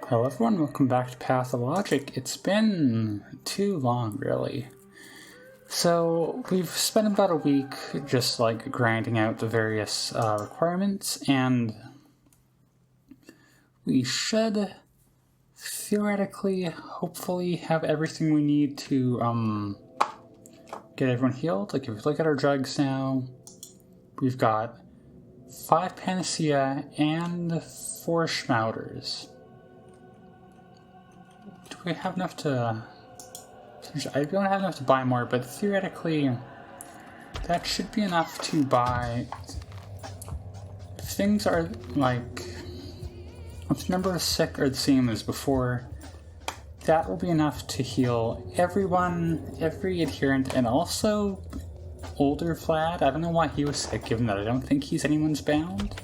Hello everyone, welcome back to Pathologic. It's been too long, really. So, we've spent about a week just grinding out the various requirements, and we should theoretically, hopefully, have everything we need to get everyone healed. If you look at our drugs now, we've got 5 Panacea and 4 Schmouters. Do we have enough to... I don't have enough to buy more, but theoretically, that should be enough to buy... If things are, if the number of sick are the same as before, that will be enough to heal everyone, every adherent, and also older Vlad. I don't know why he was sick, given that I don't think he's anyone's bound.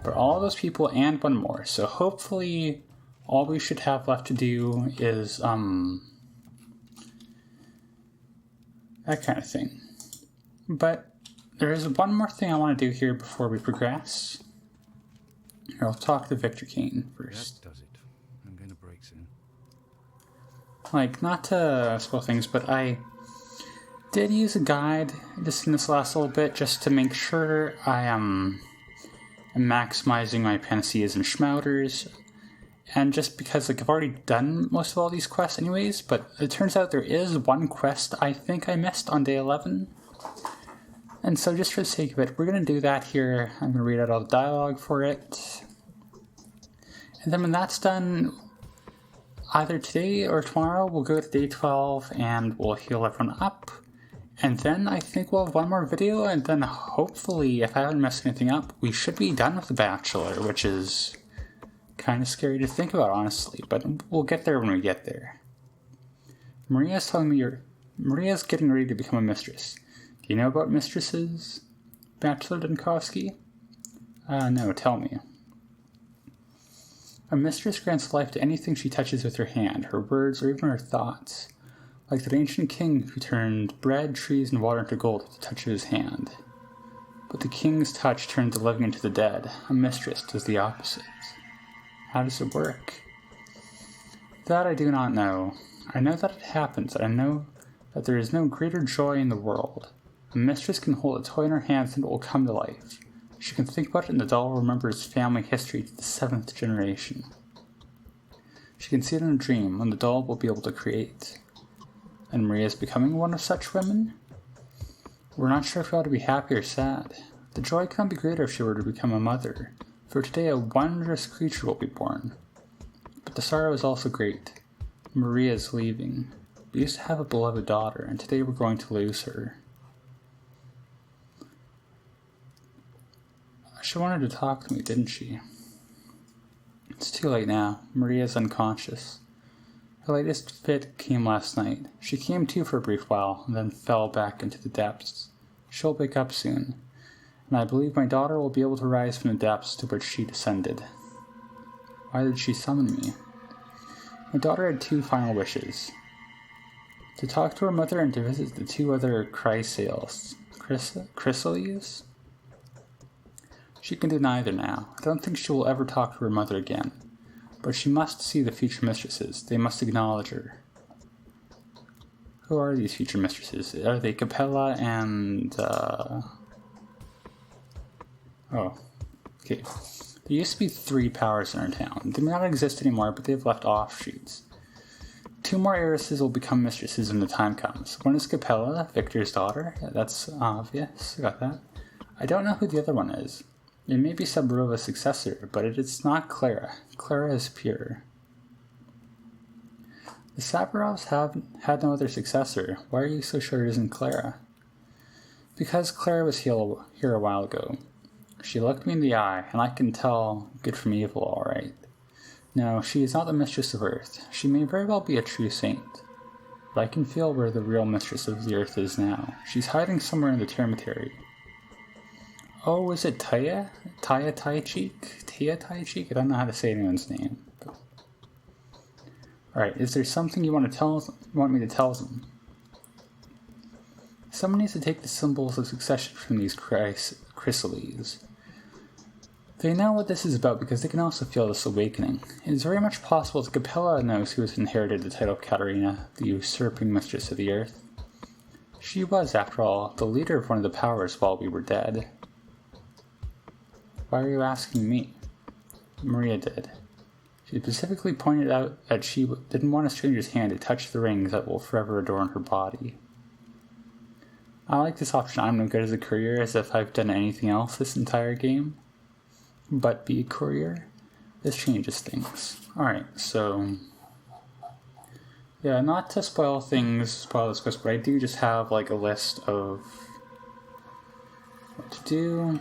But all those people and one more, so hopefully... all we should have left to do is, that kind of thing. But there is one more thing I want to do here before we progress. Here, I'll talk to Victor Kane first. That does it. I'm going to break soon. Not to spoil things, but I did use a guide just in this last little bit just to make sure I am maximizing my Panaceas and Schmouters. And just because, I've already done most of all these quests anyways, but it turns out there is one quest I think I missed on day 11. And so just for the sake of it, we're going to do that here. I'm going to read out all the dialogue for it. And then when that's done, either today or tomorrow, we'll go to day 12 and we'll heal everyone up. And then I think we'll have one more video, and then hopefully, if I haven't messed anything up, we should be done with The Bachelor, which is... kind of scary to think about, honestly, but we'll get there when we get there. Maria's telling me Maria's getting ready to become a mistress. Do you know about mistresses, Bachelor Dunkovsky? No, tell me. A mistress grants life to anything she touches with her hand, her words, or even her thoughts, like that ancient king who turned bread, trees, and water into gold with the touch of his hand. But the king's touch turned the living into the dead. A mistress does the opposite. How does it work? That I do not know. I know that it happens, and I know that there is no greater joy in the world. A mistress can hold a toy in her hands and it will come to life. She can think about it and the doll will remember its family history to the 7th generation. She can see it in a dream when the doll will be able to create. And Maria is becoming one of such women? We're not sure if we ought to be happy or sad. The joy cannot be greater if she were to become a mother. For today a wondrous creature will be born. But the sorrow is also great. Maria is leaving. We used to have a beloved daughter, and today we're going to lose her. She wanted to talk to me, didn't she? It's too late now. Maria's unconscious. Her latest fit came last night. She came to for a brief while, and then fell back into the depths. She'll wake up soon. And I believe my daughter will be able to rise from the depths to which she descended. Why did she summon me? My daughter had 2 final wishes. To talk to her mother and to visit the 2 other chrysales. Chrysales? She can do neither now. I don't think she will ever talk to her mother again. But she must see the future mistresses. They must acknowledge her. Who are these future mistresses? Are they Capella and, Oh, okay. There used to be 3 powers in our town. They may not exist anymore, but they've left offshoots. 2 more heiresses will become mistresses when the time comes. One is Capella, Victor's daughter. Yeah, that's obvious. I got that. I don't know who the other one is. It may be Sabrova's successor, but it's not Clara. Clara is pure. The Sabrovs had no other successor. Why are you so sure it isn't Clara? Because Clara was here a while ago. She looked me in the eye, and I can tell good from evil, all right. No, she is not the mistress of Earth. She may very well be a true saint. But I can feel where the real mistress of the Earth is now. She's hiding somewhere in the Termitary. Oh, is it Taya? Taya Taichik? Taya Taichik? I don't know how to say anyone's name. Alright, is there something you want me to tell them? Someone needs to take the symbols of succession from these chrysales. They know what this is about because they can also feel this awakening. It is very much possible that Capella knows who has inherited the title of Katarina, the usurping mistress of the earth. She was, after all, the leader of one of the powers while we were dead. Why are you asking me? Maria did. She specifically pointed out that she didn't want a stranger's hand to touch the rings that will forever adorn her body. I like this option. I'm no good as a courier, as if I've done anything else this entire game. But be a courier? This changes things. Alright, so... yeah, not to spoil this quest, but I do just have like a list of what to do.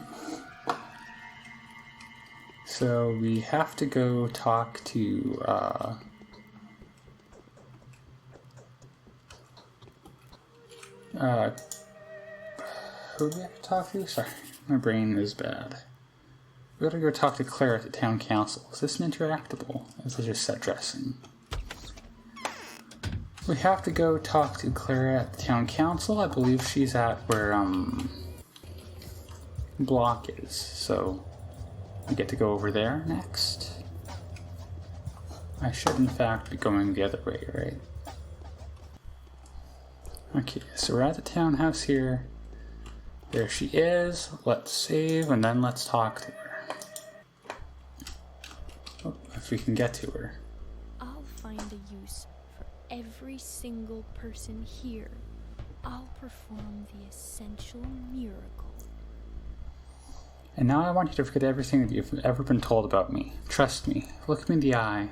So we have to go talk to who do we have to talk to? Sorry, my brain is bad. We gotta go talk to Claire at the town council. Is this an interactable? This is just set dressing. We have to go talk to Claire at the town council. I believe she's at where Block is, so we get to go over there next. I should in fact be going the other way, right? Okay, so we're at the townhouse here. There she is. Let's save and then let's talk to her. Oh, if we can get to her. I'll find a use for every single person here. I'll perform the essential miracle. And now I want you to forget everything that you've ever been told about me. Trust me. Look me in the eye.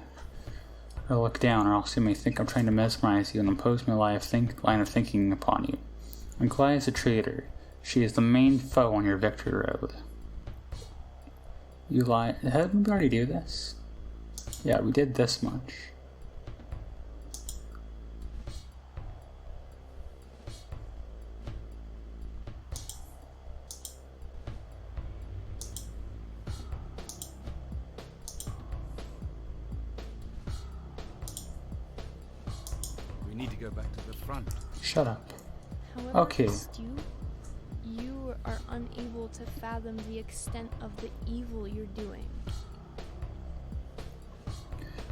Or look down, or else you may think I'm trying to mesmerize you and impose my line of thinking upon you. Anglai is a traitor. She is the main foe on your victory road. You lie. Didn't we already do this? Yeah, we did this much. We need to go back to the front. Shut up. However, Okay. Stu, you are unable to fathom the extent of the evil you're doing.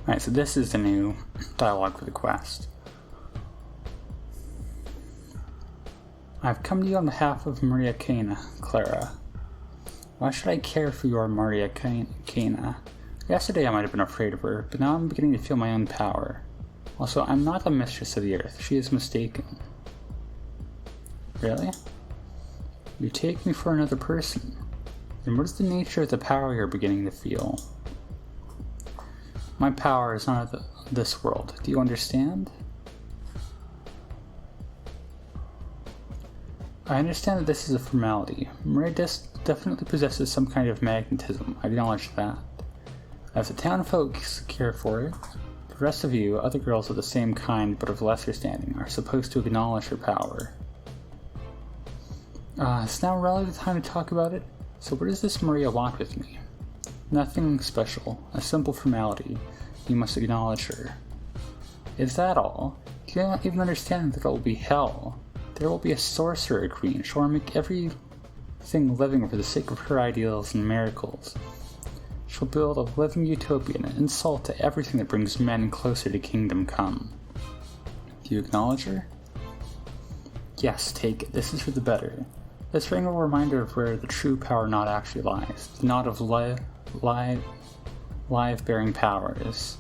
Alright, so this is the new dialogue for the quest. I've come to you on behalf of Maria Cana, Clara. Why should I care for your Maria Cana? Yesterday I might have been afraid of her, but now I'm beginning to feel my own power. Also, I'm not the mistress of the earth. She is mistaken. Really? You take me for another person. Then what is the nature of the power you're beginning to feel? My power is not of this world. Do you understand? I understand that this is a formality. Maria definitely possesses some kind of magnetism. I acknowledge that. As the town folks care for it, the rest of you, other girls of the same kind but of lesser standing, are supposed to acknowledge her power. It's now really the time to talk about it. So what does this Maria want with me? Nothing special. A simple formality. You must acknowledge her. Is that all? Do you not even understand that it will be hell? There will be a sorcerer queen. She'll make everything living for the sake of her ideals and miracles. She'll build a living utopia, an insult to everything that brings men closer to kingdom come. Do you acknowledge her? Yes, take it. This is for the better. This ring will remind her of where the true power not actually lies. The knot of live-bearing powers.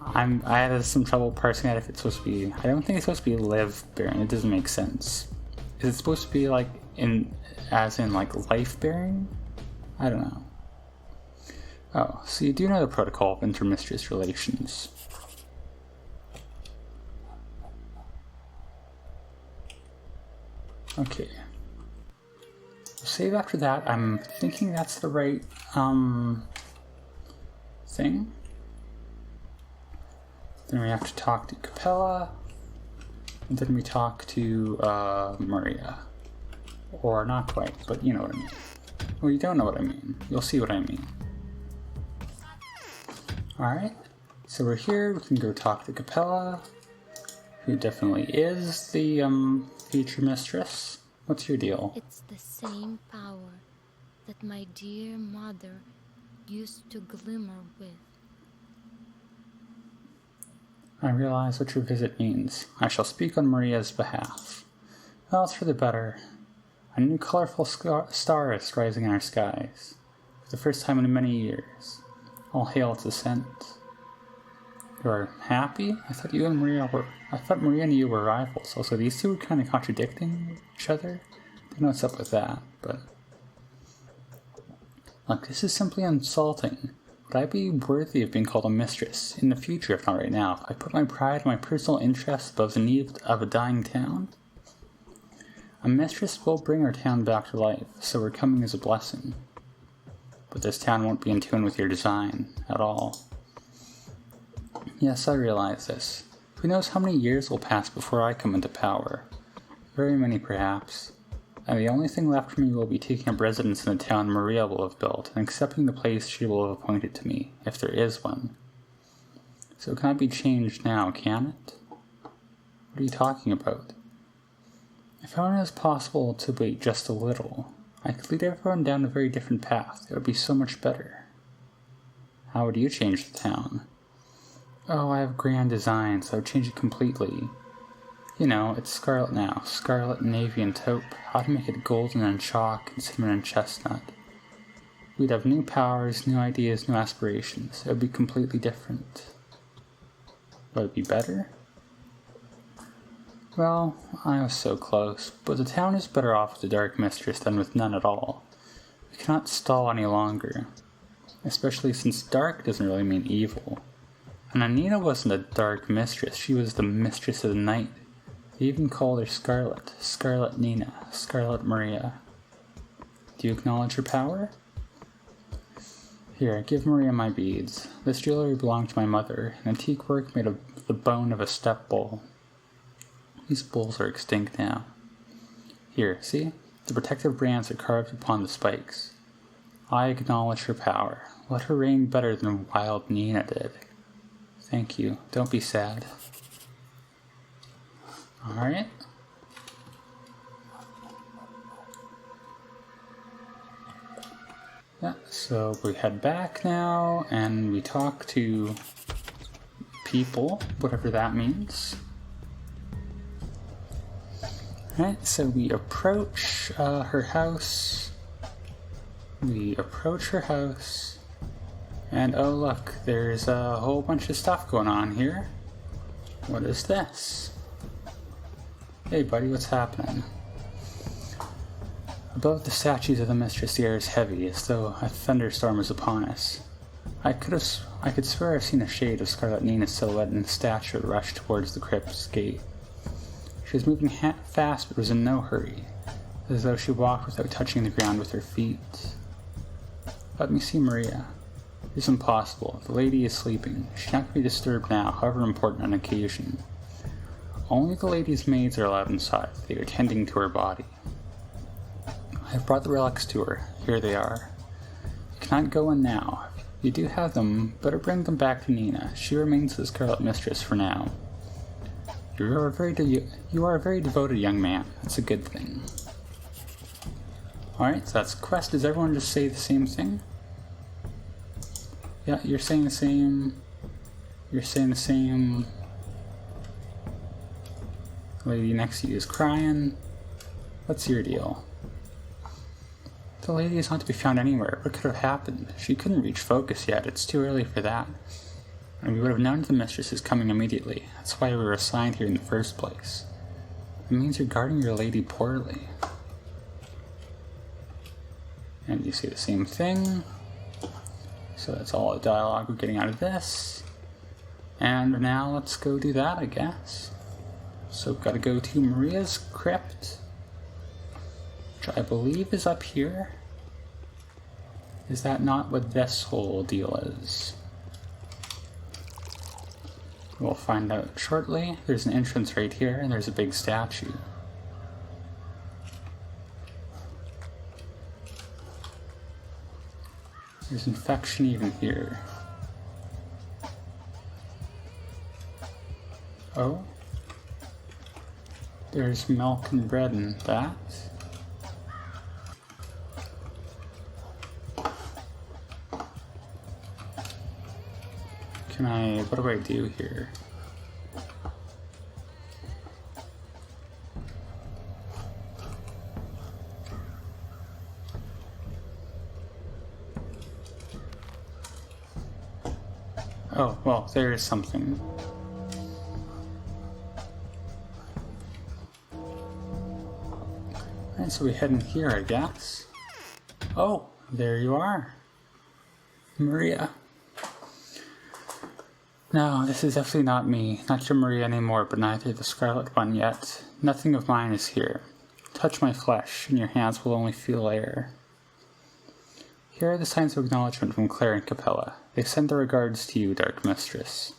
I had some trouble parsing out if it's supposed to be... I don't think it's supposed to be live-bearing. It doesn't make sense. Is it supposed to be like as in life-bearing? I don't know. Oh, so you do know the protocol of intermistress relations. Okay. Save after that. I'm thinking that's the right thing. Then we have to talk to Capella. And then we talk to Maria. Or not quite, but you know what I mean. Well, you don't know what I mean. You'll see what I mean. Alright. So we're here. We can go talk to Capella, who definitely is the future mistress. What's your deal? It's the same power. that my dear mother used to glimmer with. I realize what your visit means. I shall speak on Maria's behalf. Well, it's for the better. A new colorful star is rising in our skies. For the first time in many years. All hail its ascent. You are happy? I thought Maria and you were rivals. Also, these two were kind of contradicting each other. I don't know what's up with that, but... Look, this is simply insulting. Would I be worthy of being called a mistress, in the future if not right now, if I put my pride and my personal interests above the need of a dying town? A mistress will bring our town back to life, so her coming is a blessing. But this town won't be in tune with your design at all. Yes, I realize this. Who knows how many years will pass before I come into power? Very many, perhaps. And the only thing left for me will be taking up residence in the town Maria will have built, and accepting the place she will have appointed to me, if there is one. So it cannot be changed now, can it? What are you talking about? If only it was possible to wait just a little, I could lead everyone down a very different path. It would be so much better. How would you change the town? Oh, I have grand designs. I would change it completely. You know, it's scarlet now. Scarlet, navy, and taupe. How to make it golden and chalk and cinnamon and chestnut. We'd have new powers, new ideas, new aspirations. It would be completely different. Would it be better? Well, I was so close, but the town is better off with a dark mistress than with none at all. We cannot stall any longer, especially since dark doesn't really mean evil. And Anita wasn't a dark mistress, she was the mistress of the night. They even called her Scarlet, Scarlet Nina, Scarlet Maria. Do you acknowledge her power? Here, give Maria my beads. This jewelry belonged to my mother, an antique work made of the bone of a step bull. These bulls are extinct now. Here, see? The protective brands are carved upon the spikes. I acknowledge her power. Let her reign better than wild Nina did. Thank you. Don't be sad. Alright. Yeah, so we head back now, and we talk to people, whatever that means. Alright, so we approach her house. And oh look, there's a whole bunch of stuff going on here. What is this? Hey buddy, what's happening? Above the statues of the mistress, the air is heavy, as though a thunderstorm is upon us. I could swear I've seen a shade of Scarlet Nina's silhouette in the statue rush towards the crypt's gate. She was moving fast, but was in no hurry, as though she walked without touching the ground with her feet. Let me see Maria. It is impossible. The lady is sleeping. She cannot be disturbed now, however important an occasion. Only the lady's maids are allowed inside. They are tending to her body. I have brought the relics to her. Here they are. You cannot go in now. If you do have them, better bring them back to Nina. She remains the Scarlet Mistress for now. You are a very devoted young man. That's a good thing. Alright, so that's quest. Does everyone just say the same thing? Yeah, you're saying the same. Lady next to you is crying. What's your deal? The lady is not to be found anywhere. What could have happened? She couldn't reach focus yet. It's too early for that. And we would have known the mistress is coming immediately. That's why we were assigned here in the first place. It means you're guarding your lady poorly. And you say the same thing. So that's all the dialogue we're getting out of this. And now let's go do that, I guess. So we've got to go to Maria's crypt, which I believe is up here. Is that not what this whole deal is? We'll find out shortly. There's an entrance right here, and there's a big statue. There's infection even here. Oh? There's milk and bread in that. what do I do here? Oh, well, there is something. Alright, so we head in here, I guess. Oh, there you are. Maria. No, this is definitely not me. Not your Maria anymore, but neither the Scarlet One yet. Nothing of mine is here. Touch my flesh, and your hands will only feel air. Here are the signs of acknowledgement from Claire and Capella. They send their regards to you, Dark Mistress.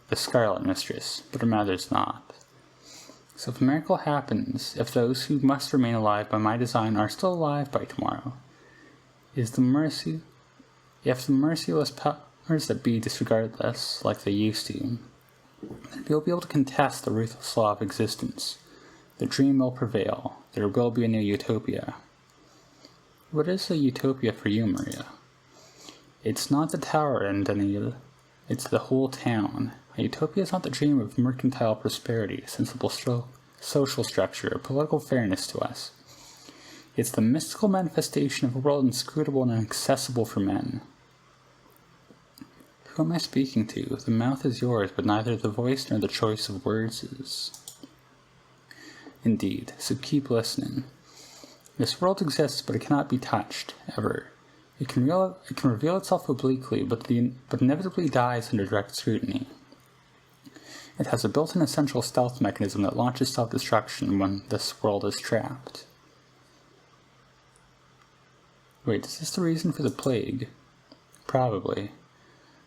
The Scarlet Mistress, but her mother's not. So if a miracle happens, if those who must remain alive by my design are still alive by tomorrow, if the merciless powers that be disregard this, like they used to, then you'll be able to contest the ruthless law of existence. The dream will prevail. There will be a new utopia. What is a utopia for you, Maria? It's not the tower in Danil. It's the whole town. A utopia is not the dream of mercantile prosperity, sensible social structure, or political fairness to us. It's the mystical manifestation of a world inscrutable and inaccessible for men. Who am I speaking to? The mouth is yours, but neither the voice nor the choice of words is. Indeed, so keep listening. This world exists, but it cannot be touched, ever. It can reveal itself obliquely, but inevitably dies under direct scrutiny. It has a built-in essential stealth mechanism that launches self-destruction when this world is trapped. Wait, is this the reason for the plague? Probably.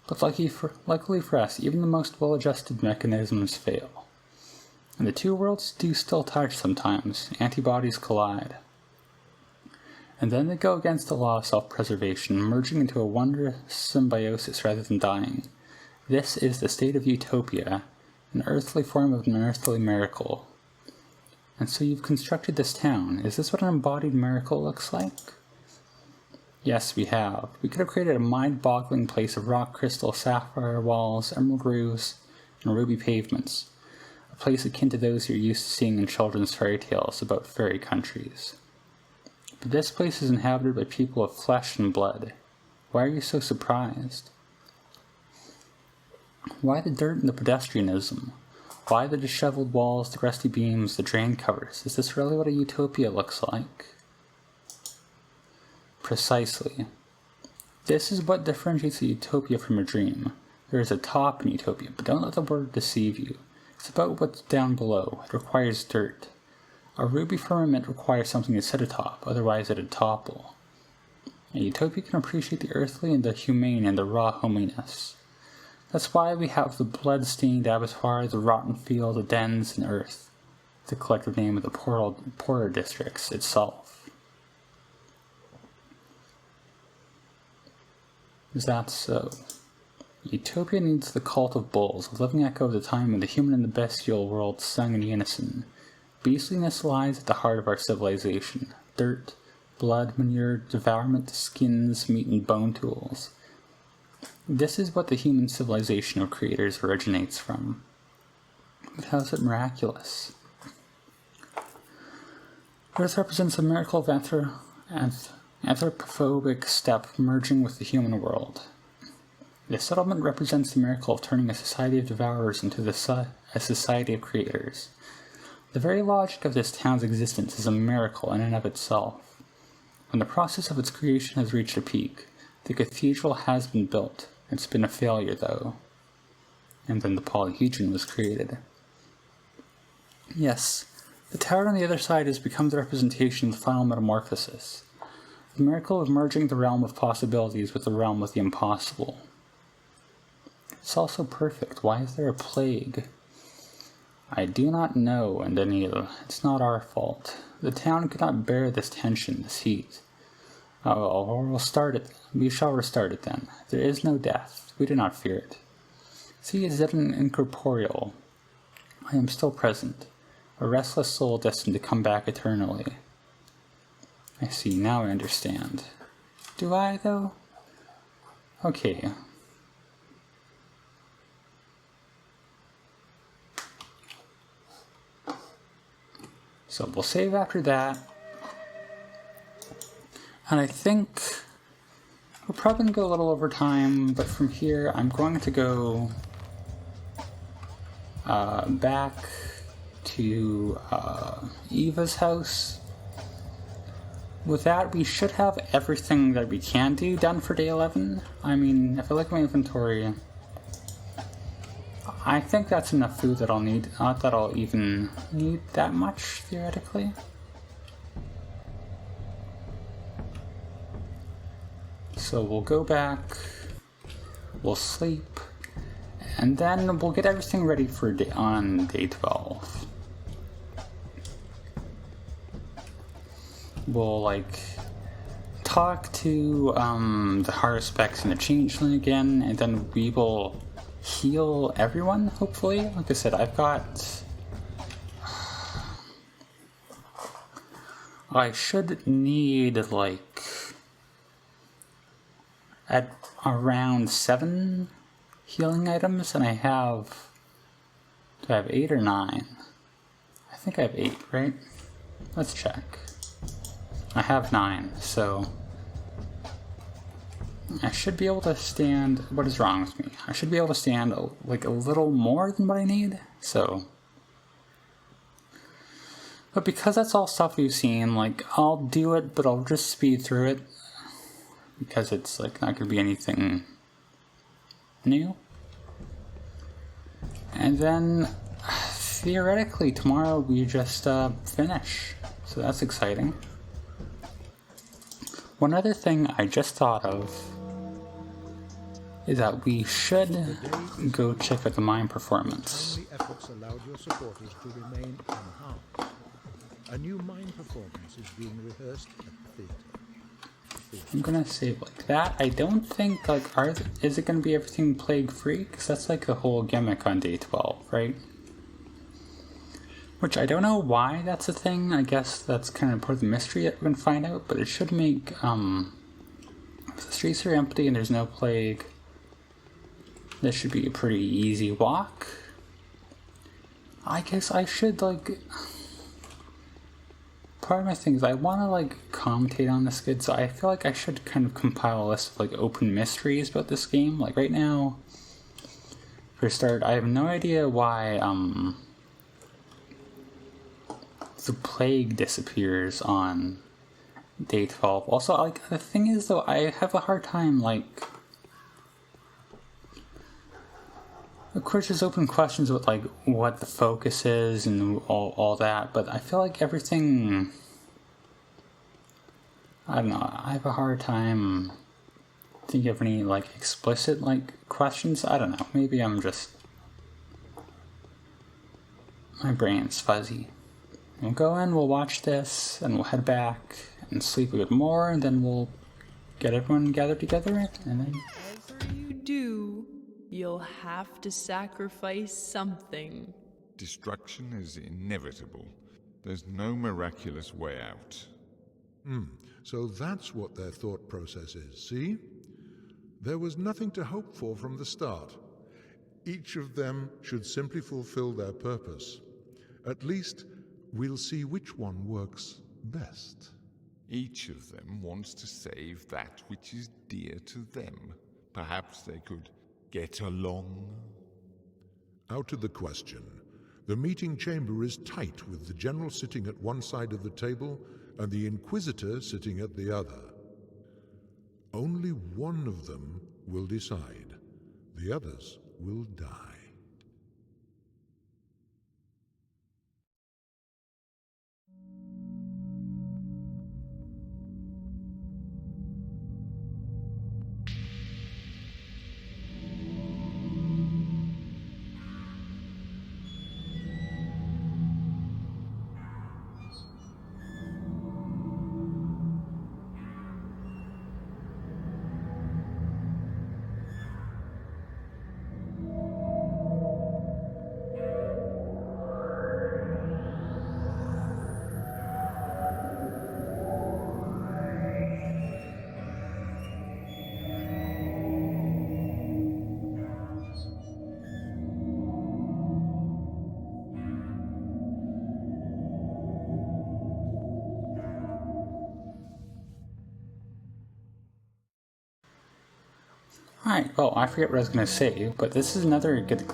But luckily for us, even the most well-adjusted mechanisms fail. And the two worlds do still touch sometimes. Antibodies collide. And then they go against the law of self-preservation, merging into a wondrous symbiosis rather than dying. This is the state of utopia, an earthly form of an earthly miracle. And so you've constructed this town. Is this what an embodied miracle looks like? Yes, we have. We could have created a mind-boggling place of rock crystal, sapphire walls, emerald roofs, and ruby pavements. A place akin to those you're used to seeing in children's fairy tales about fairy countries. But this place is inhabited by people of flesh and blood. Why are you so surprised? Why the dirt and the pedestrianism? Why the disheveled walls, the rusty beams, the drain covers? Is this really what a utopia looks like? Precisely. This is what differentiates a utopia from a dream. There is a top in utopia, but don't let the word deceive you. It's about what's down below. It requires dirt. A ruby firmament requires something to sit atop, otherwise it'd topple. A utopia can appreciate the earthly and the humane and the raw hominess. That's why we have the blood-stained abattoir, the rotten field, the dens, and earth, the collective name of the poorer districts itself. Is that so? Utopia needs the cult of bulls, a living echo of the time when the human and the bestial world sung in unison. Beastliness lies at the heart of our civilization. Dirt, blood, manure, devourment, skins, meat, and bone tools. This is what the human civilization of creators originates from. But how is it miraculous? Earth represents a miracle of anthropophobic step merging with the human world. The settlement represents the miracle of turning a society of devourers into a society of creators. The very logic of this town's existence is a miracle in and of itself. When the process of its creation has reached a peak, the cathedral has been built. It's been a failure, though. And then the polyhedron was created. Yes, the tower on the other side has become the representation of the final metamorphosis. The miracle of merging the realm of possibilities with the realm of the impossible. It's also perfect. Why is there a plague? I do not know, Danil. It's not our fault. The town could not bear this tension, this heat. We shall restart it then. There is no death. We do not fear it. See, is it an incorporeal? I am still present. A restless soul destined to come back eternally. I see, now I understand. Do I, though? Okay. So we'll save after that. And I think we're probably going to go a little over time, but from here I'm going to go back to Eva's house. With that, we should have everything that we can do done for day 11. I mean, if I look at my inventory, I think that's enough food that I'll need. Not that I'll even need that much, theoretically. So we'll go back, we'll sleep, and then we'll get everything ready for on day 12. We'll, like, talk to the Haruspecs and the Changeling again, and then we will heal everyone, hopefully. Like I said, I've got... I should need, like, at around 7 healing items, and I have... Do I have 8 or 9? I think I have 8, right? Let's check. I have 9, so... I should be able to stand... What is wrong with me? I should be able to stand, like, a little more than what I need, so... But because that's all stuff we've seen, like, I'll do it, but I'll just speed through it. Because it's, like, not going to be anything new. And then, theoretically, tomorrow we just finish. So that's exciting. One other thing I just thought of is that we should go check out the mine performance. Only efforts allowed your supporters to remain unharmed. A new mine performance is being rehearsed at the theater. I'm gonna save like that. I don't think, like, is it gonna be everything plague free? Because that's like the whole gimmick on day 12, right? Which I don't know why that's a thing. I guess that's kind of part of the mystery that we're gonna find out, but it should make, if the streets are empty and there's no plague, this should be a pretty easy walk. I guess I should, like... Part of my thing is I want to, like, commentate on this good, so I feel like I should kind of compile a list of, like, open mysteries about this game. Like, right now, for a start, I have no idea why, the plague disappears on day 12. Also, like, the thing is, though, I have a hard time, like... Of course, there's open questions with, like, what the focus is and all that, but I feel like everything... I don't know, I have a hard time thinking of any, like, explicit, like, questions. I don't know, maybe I'm just... My brain's fuzzy. We'll go in, we'll watch this, and we'll head back and sleep a bit more, and then we'll get everyone gathered together, and then... Whatever you do, you'll have to sacrifice something. Destruction is inevitable. There's no miraculous way out. So that's what their thought process is, see? There was nothing to hope for from the start. Each of them should simply fulfill their purpose. At least, we'll see which one works best. Each of them wants to save that which is dear to them. Perhaps they could get along? Out of the question. The meeting chamber is tight, with the general sitting at one side of the table and the Inquisitor sitting at the other. Only one of them will decide. The others will die. Alright, well, I forget what I was going to say, but this is another good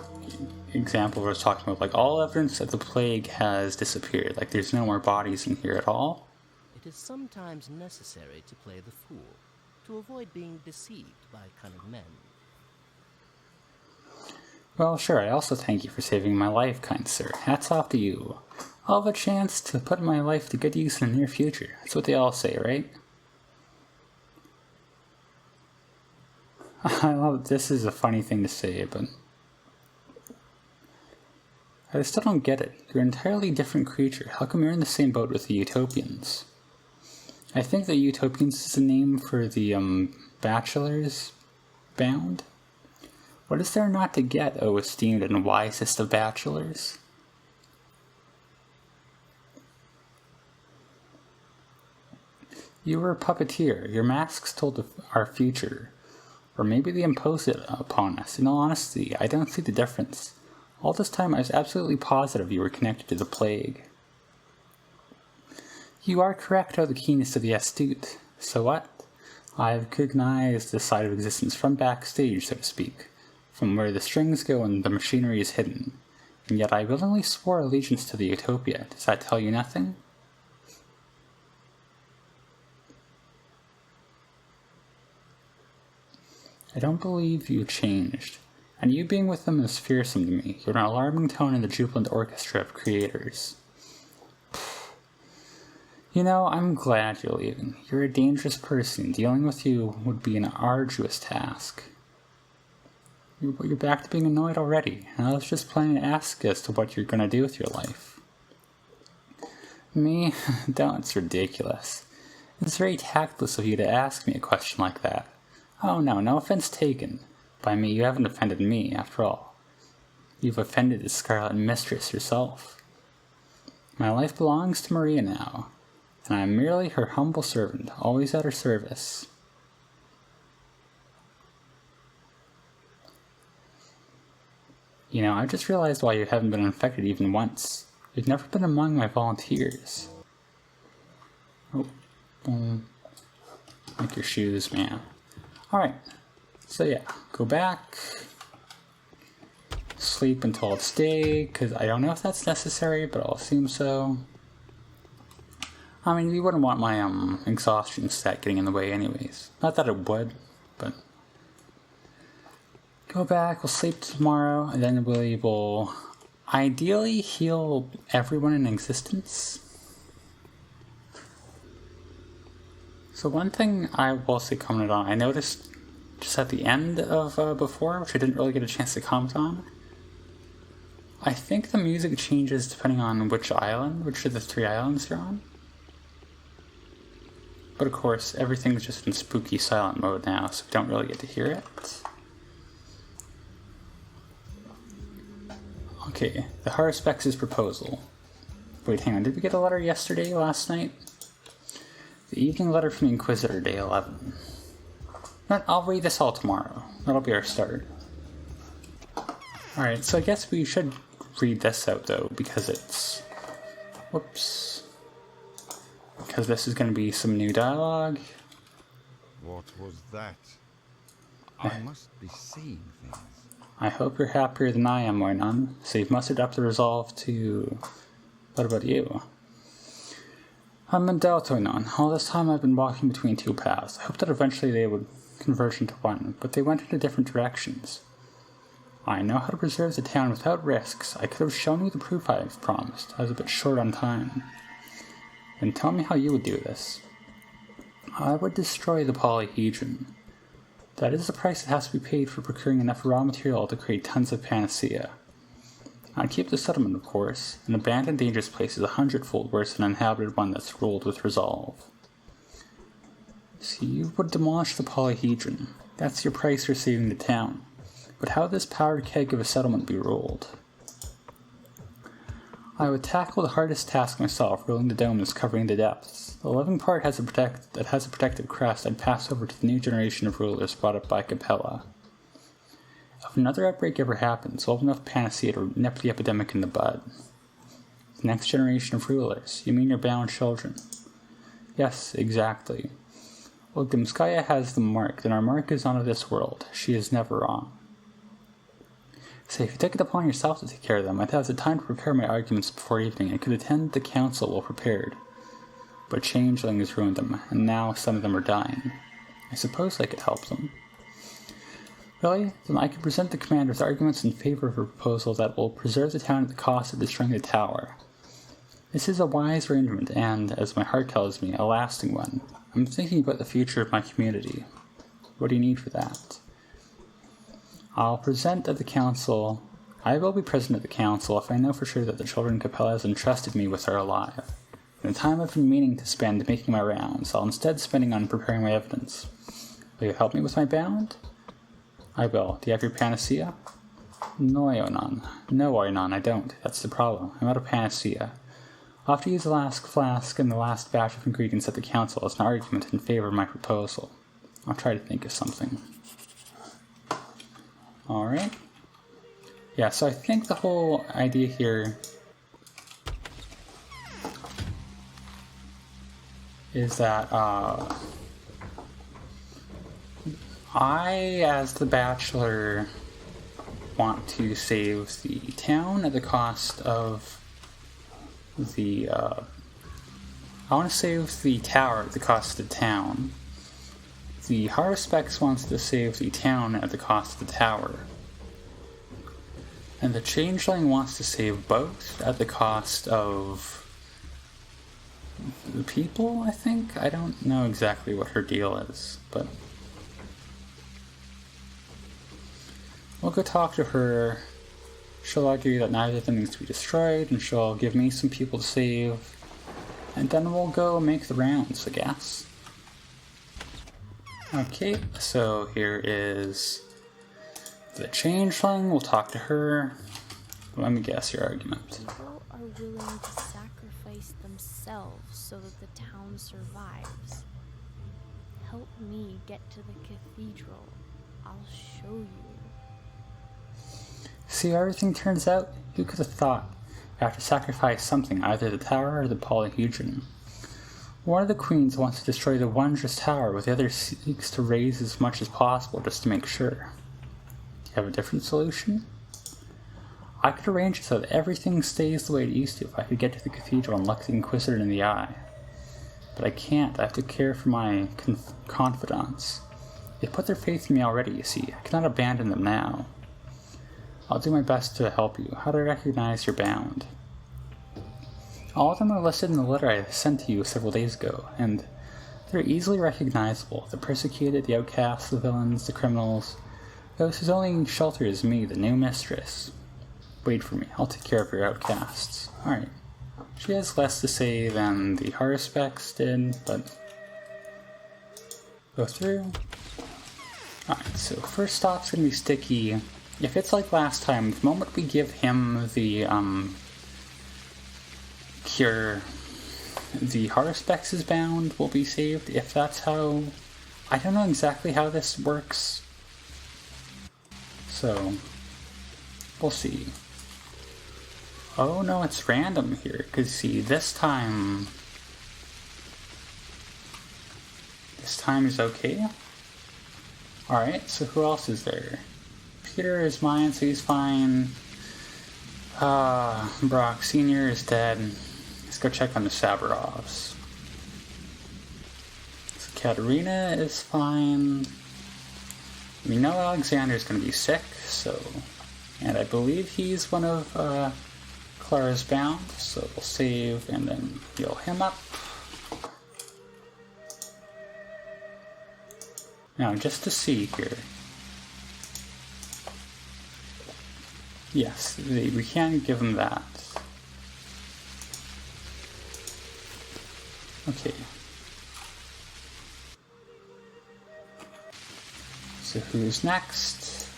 example of what I was talking about. Like, all evidence that the plague has disappeared. Like, there's no more bodies in here at all. It is sometimes necessary to play the fool, to avoid being deceived by cunning men. Well, sure, I also thank you for saving my life, kind sir. Hats off to you. I'll have a chance to put my life to good use in the near future. That's what they all say, right? I love this is a funny thing to say, but I still don't get it. You're an entirely different creature. How come you're in the same boat with the Utopians? I think the Utopians is a name for the bachelors bound. What is there not to get, O esteemed and wisest of bachelors? You were a puppeteer. Your masks told our future. Or maybe they imposed it upon us. In all honesty, I don't see the difference. All this time I was absolutely positive you were connected to the plague. You are correct, O the keenest of the astute. So what? I have recognized this side of existence from backstage, so to speak. From where the strings go and the machinery is hidden. And yet I willingly swore allegiance to the Utopia. Does that tell you nothing? I don't believe you changed, and you being with them is fearsome to me. You're an alarming tone in the jubilant orchestra of creators. You know, I'm glad you're leaving. You're a dangerous person. Dealing with you would be an arduous task. You're back to being annoyed already, and I was just planning to ask as to what you're going to do with your life. Me? Don't, it's ridiculous. It's very tactless of you to ask me a question like that. Oh no offense taken. By me, you haven't offended me, after all. You've offended the Scarlet Mistress herself. My life belongs to Maria now, and I am merely her humble servant, always at her service. You know, I just realized why you haven't been infected even once. You've never been among my volunteers. Oh, boom. Like your shoes, man. Alright, so yeah, go back, sleep until it's day, because I don't know if that's necessary, but I'll assume so. I mean, you wouldn't want my exhaustion stat getting in the way anyways. Not that it would, but go back, we'll sleep tomorrow, and then we will ideally heal everyone in existence. So one thing I will say commented on, I noticed just at the end of before, which I didn't really get a chance to comment on, I think the music changes depending on which island, which of the 3 islands you're on. But of course, everything's just in spooky silent mode now, so we don't really get to hear it. Okay, the Harspex's proposal. Wait, hang on, did we get a letter yesterday, last night? The evening letter from the Inquisitor, day 11. I'll read this all tomorrow. That'll be our start. Alright, so I guess we should read this out, though, because it's... Whoops. Because this is going to be some new dialogue. What was that? I must be seeing things. I hope you're happier than I am, Moinon. So you've mustered up the resolve to... What about you? I'm in doubt, Moinon. All this time I've been walking between 2 paths. I hoped that eventually they would converge into one, but they went into different directions. I know how to preserve the town without risks. I could have shown you the proof I have promised. I was a bit short on time. Then tell me how you would do this. I would destroy the polyhedron. That is the price that has to be paid for procuring enough raw material to create tons of panacea. I'd keep the settlement, of course. An abandoned dangerous place is 100-fold worse than an inhabited one that's ruled with resolve. So you would demolish the polyhedron. That's your price for saving the town. But how would this powdered keg of a settlement be ruled? I would tackle the hardest task myself, ruling the domes covering the depths. The living part that has a protective crest I'd pass over to the new generation of rulers brought up by Capella. If another outbreak ever happens, we'll have enough panacea to nip the epidemic in the bud. The next generation of rulers? You mean your bound children? Yes, exactly. Well, Gimskaya has the mark, then our mark is not of this world. She is never wrong. Say, if you took it upon yourself to take care of them, I'd have the time to prepare my arguments before evening and could attend the council well prepared. But changelings ruined them, and now some of them are dying. I suppose I could help them. Really? Then I could present the commander with arguments in favor of a proposal that will preserve the town at the cost of destroying the tower. This is a wise arrangement and, as my heart tells me, a lasting one. I'm thinking about the future of my community. What do you need for that? I will be present at the council if I know for sure that the children Capella has entrusted me with are alive. In the time I've been meaning to spend making my rounds, I'll instead spending on preparing my evidence. Will you help me with my bound? I will. Do you have your panacea? No, Oinon, I don't. That's the problem. I'm out of panacea. I'll have to use the last flask and the last batch of ingredients at the council as an argument in favor of my proposal. I'll try to think of something. Alright. Yeah, so I think the whole idea here is that I, as the bachelor, want to save the town at the cost of the, I want to save the tower at the cost of the town. The Haruspex wants to save the town at the cost of the tower. And the Changeling wants to save both at the cost of the people, I think? I don't know exactly what her deal is, but we'll go talk to her. She'll argue that neither of them needs to be destroyed, and she'll give me some people to save. And then we'll go make the rounds, I guess. Okay, so here is the Changeling. We'll talk to her. Let me guess your argument. People are willing to sacrifice themselves so that the town survives. Help me get to the cathedral. I'll show you. See how everything turns out? Who could have thought I have to sacrifice something, either the tower or the polyhedron? One of the queens wants to destroy the wondrous tower, while the other seeks to raise as much as possible just to make sure. Do you have a different solution? I could arrange it so that everything stays the way it used to if I could get to the cathedral and look the Inquisitor in the eye. But I can't. I have to care for my confidants. They put their faith in me already, you see. I cannot abandon them now. I'll do my best to help you. How do I recognize your bound? All of them are listed in the letter I sent to you several days ago, and they're easily recognizable. The persecuted, the outcasts, the villains, the criminals, those whose only shelter is me, the new mistress. Wait for me, I'll take care of your outcasts. Alright. She has less to say than the Haruspex did, but go through. Alright, so first stop's gonna be Sticky. If it's like last time, the moment we give him the cure, the Haruspex is bound will be saved. If that's how, I don't know exactly how this works, so we'll see. Oh no, it's random here, because see, this time is okay. Alright, so who else is there? Peter is mine, so he's fine. Brock Sr. is dead. Let's go check on the Sabarovs. So Katerina is fine. We know Alexander's gonna be sick, so... And I believe he's one of, Clara's bound, so we'll save and then heal him up. Now, just to see here. Yes, we can give him that. Okay. So who's next?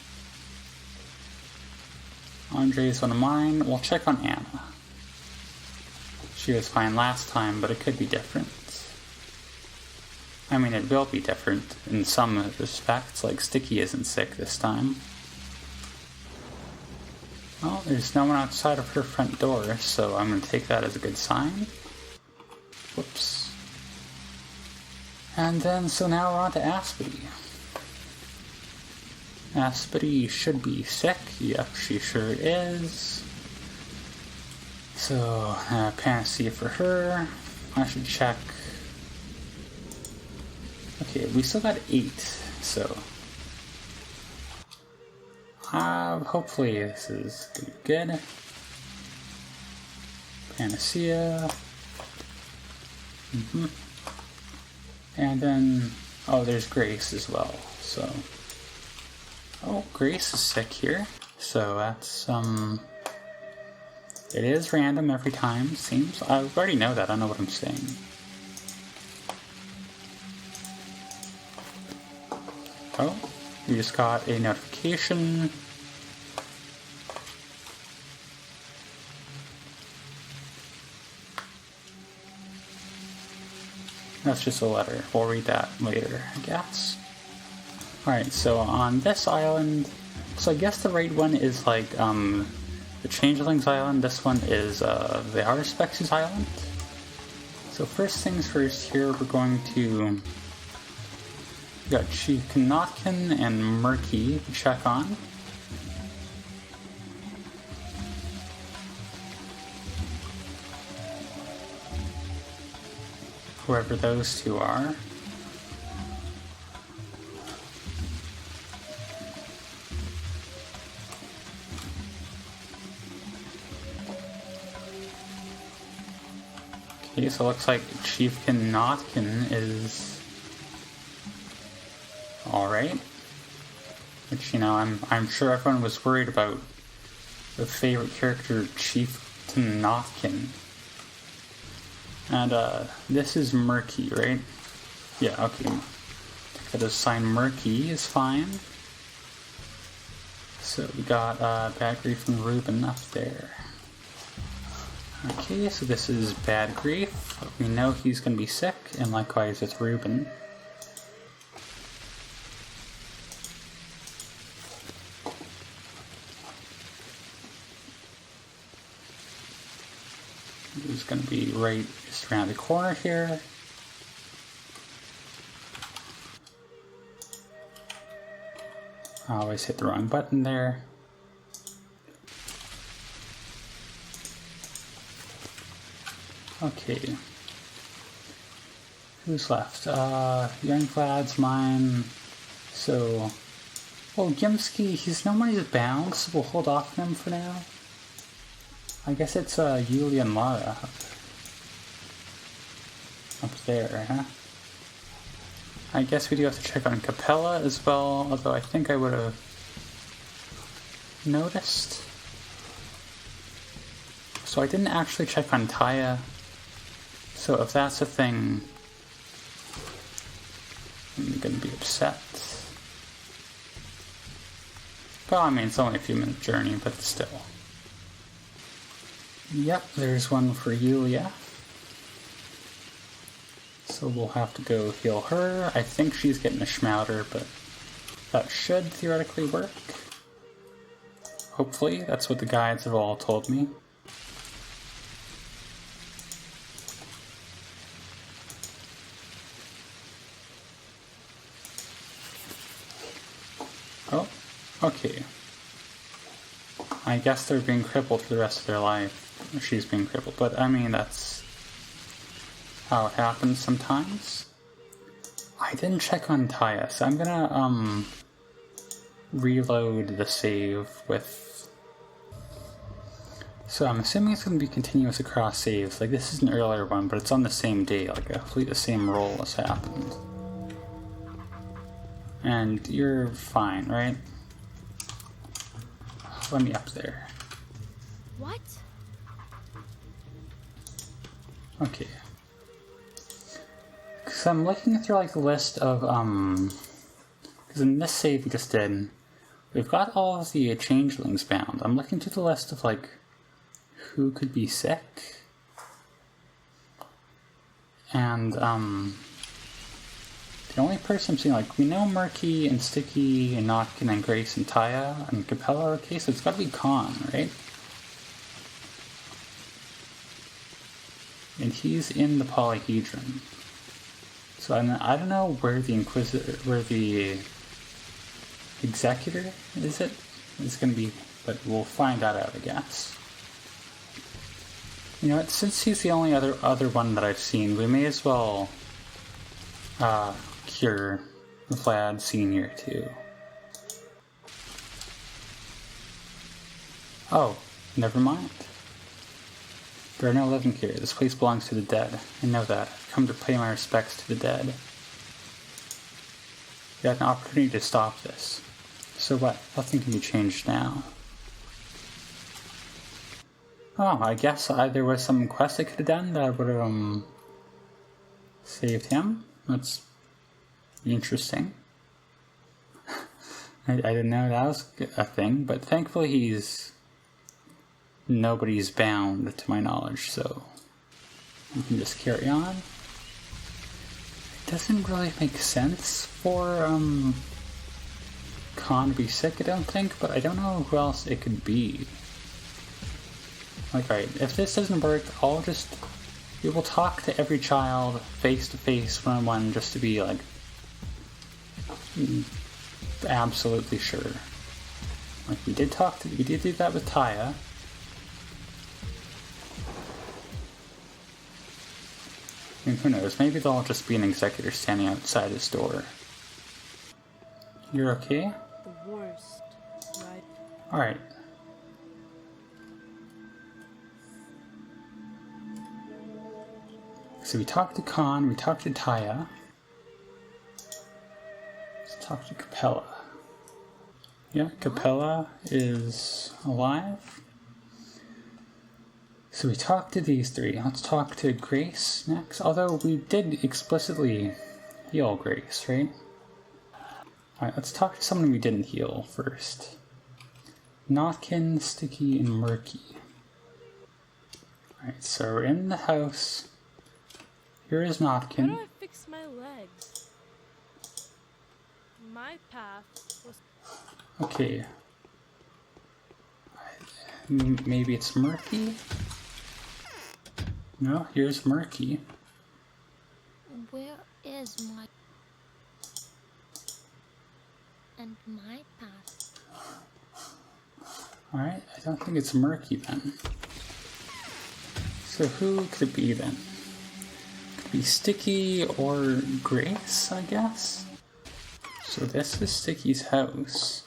Andre's one of mine. We'll check on Anna. She was fine last time, but it could be different. I mean, it will be different in some respects, like Sticky isn't sick this time. Well, there's no one outside of her front door, so I'm going to take that as a good sign. Whoops. And then, so now we're on to Aspity. Aspity should be sick. Yep, she sure is. So, panacea for her. I should check. Okay, we still got 8, so. Hopefully this is good. Panacea. And then, oh, there's Grace as well, so. Oh, Grace is sick here, so that's, it is random every time, seems. I already know that, I don't know what I'm saying. Oh, we just got a notification. That's just a letter. We'll read that later, I guess. Alright, so on this island, so I guess the right one is like, the Changelings Island. This one is, the Arspex's Island. So first things first here, we're going to, we got Chief Knotkin and Murky to check on. Whoever those two are. Okay, so it looks like Chief Knotkin is alright. Which, you know, I'm sure everyone was worried about the favorite character, Chief Knotkin. And, this is Murky, right? Yeah, okay. That is sign Murky is fine. So we got, Bad Grief and Ruben up there. Okay, so this is Bad Grief. We know he's gonna be sick, and likewise with Ruben. He's gonna be right just around the corner here. I always hit the wrong button there. Okay. Who's left? Youngvlad's mine. So, well, Gimsky, he's nobody's bound, so we'll hold off on him for now. I guess it's Yulia and Lara up there, huh? I guess we do have to check on Capella as well, although I think I would have noticed. So I didn't actually check on Taya, so if that's a thing, I'm gonna be upset. Well, I mean, it's only a few minute journey, but still. Yep, there's one for Yulia. So we'll have to go heal her. I think she's getting a Schmouder, but that should theoretically work. Hopefully, that's what the guides have all told me. Oh, okay. I guess they're being crippled for the rest of their life. She's being crippled, but I mean, that's how it happens sometimes. I didn't check on Taya, so I'm gonna, reload the save with... So I'm assuming it's gonna be continuous across saves. Like, this is an earlier one, but it's on the same day, like, hopefully the same roll has happened. And you're fine, right? Let me up there. What? Okay. Because I'm looking through, like, the list of, because in this save we just did, we've got all of the changelings bound. I'm looking through the list of, like, who could be sick. And, the only person I'm seeing, like, we know Murky and Sticky and Notkin and Grace and Taya and Capella are okay, so it's gotta be Khan, right? And he's in the polyhedron. So I don't know where the executor is it's gonna be, but we'll find that out, I guess. You know what, since he's the only other one that I've seen, we may as well cure Vlad Sr. too. Oh, never mind. There are no living here. This place belongs to the dead. I know that. I've come to pay my respects to the dead. You had an opportunity to stop this. So what? Nothing can be changed now. Oh, I guess there was some quest I could have done that would have saved him. That's interesting. I didn't know that was a thing, but thankfully nobody's bound to my knowledge, so we can just carry on. It doesn't really make sense for Khan to be sick, I don't think, but I don't know who else it could be. Like, right, if this doesn't work, we will talk to every child face to face, one-on-one, just to be like absolutely sure. Like we did do that with Taya. I mean, who knows? Maybe there'll just be an executor standing outside his door. You're okay? The worst, right? Alright. So we talked to Khan, we talked to Taya. Let's talk to Capella. Yeah, Capella is alive. So we talked to these three. Let's talk to Grace next. Although we did explicitly heal Grace, right? Alright, let's talk to someone we didn't heal first. Notkin, Sticky, and Murky. Alright, so we're in the house. Here is Notkin. How do I fix my legs? My path was... Okay. Maybe it's Murky? No, here's Murky. Where is my... and my path? Alright, I don't think it's Murky then. So who could it be then? Could be Sticky or Grace, I guess? So this is Sticky's house.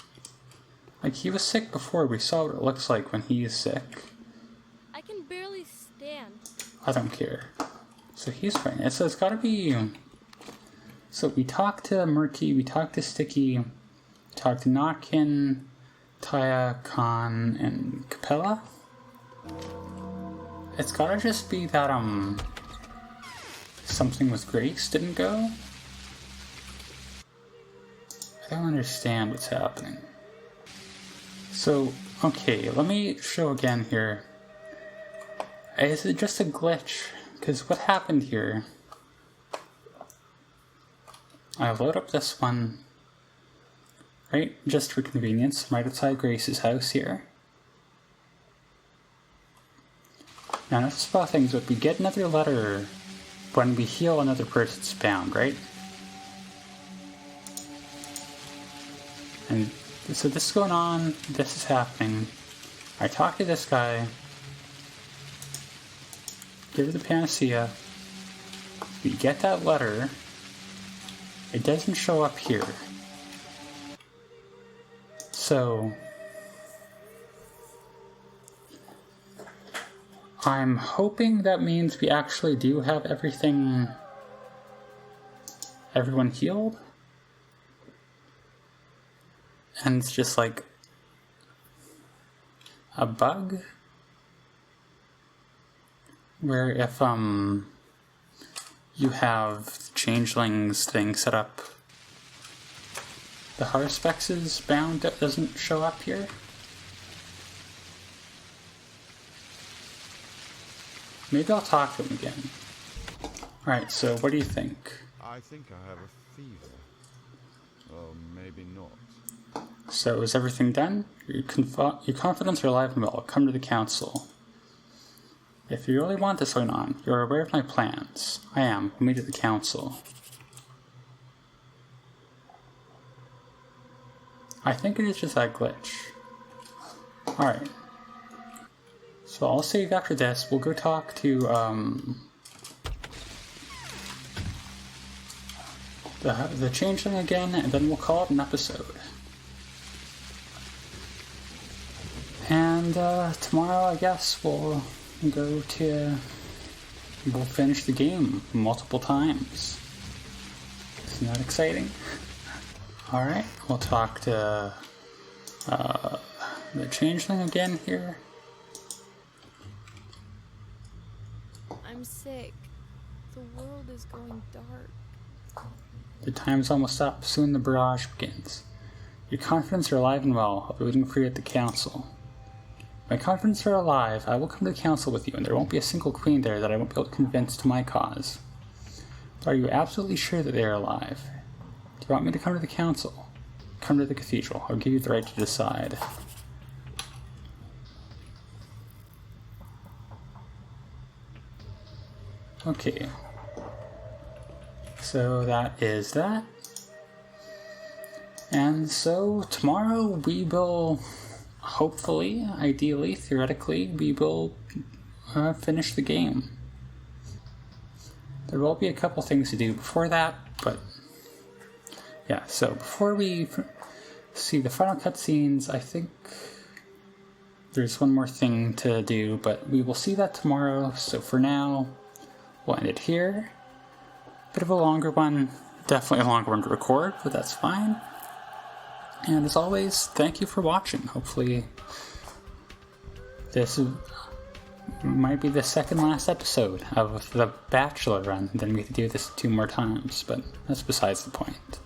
Like, he was sick before. We saw what it looks like when he is sick. I can barely stand. I don't care. So he's fine. So it's gotta be... So we talked to Murky, we talked to Sticky, we talked to Notkin, Taya, Khan, and Capella. It's gotta just be that, something with Grace didn't go. I don't understand what's happening. So, okay, let me show again here. Is it just a glitch? Because what happened here... I load up this one, right, just for convenience, right outside Grace's house here. Now, not to spell things, but we get another letter when we heal another person's bound, right? And so this is going on, this is happening. I talk to this guy, give her the panacea, we get that letter, it doesn't show up here. So I'm hoping that means we actually do have everyone healed. And it's just like a bug where if you have changelings thing set up, the Harspex's bound doesn't show up here. Maybe I'll talk to him again. Alright, so what do you think? I think I have a fever. Or maybe not. So is everything done? Your confidence are alive and well. Come to the council. If you really want this going on, you are aware of my plans. I am. We'll meet at the council. I think it is just that glitch. Alright. So I'll save after this. We'll go talk to, the changeling again, and then we'll call it an episode. And, tomorrow, I guess, we'll finish the game multiple times. Isn't that exciting? Alright, we'll talk to, the changeling again here. I'm sick. The world is going dark. The time's almost up. Soon the barrage begins. Your confidence are alive and well. I'll be waiting for you at the council. My confidence are alive. I will come to the council with you, and there won't be a single queen there that I won't be able to convince to my cause. But are you absolutely sure that they are alive? Do you want me to come to the council? Come to the cathedral. I'll give you the right to decide. Okay. So that is that. And so tomorrow we will, hopefully, ideally, theoretically, we will finish the game. There will be a couple things to do before that, but yeah, so before we see the final cutscenes, I think there's one more thing to do, but we will see that tomorrow. So for now, we'll end it here. Bit of a longer one, definitely a longer one to record, but that's fine. And as always, thank you for watching. Hopefully this might be the second last episode of the Bachelor run, then we can do this 2 more times, but that's besides the point.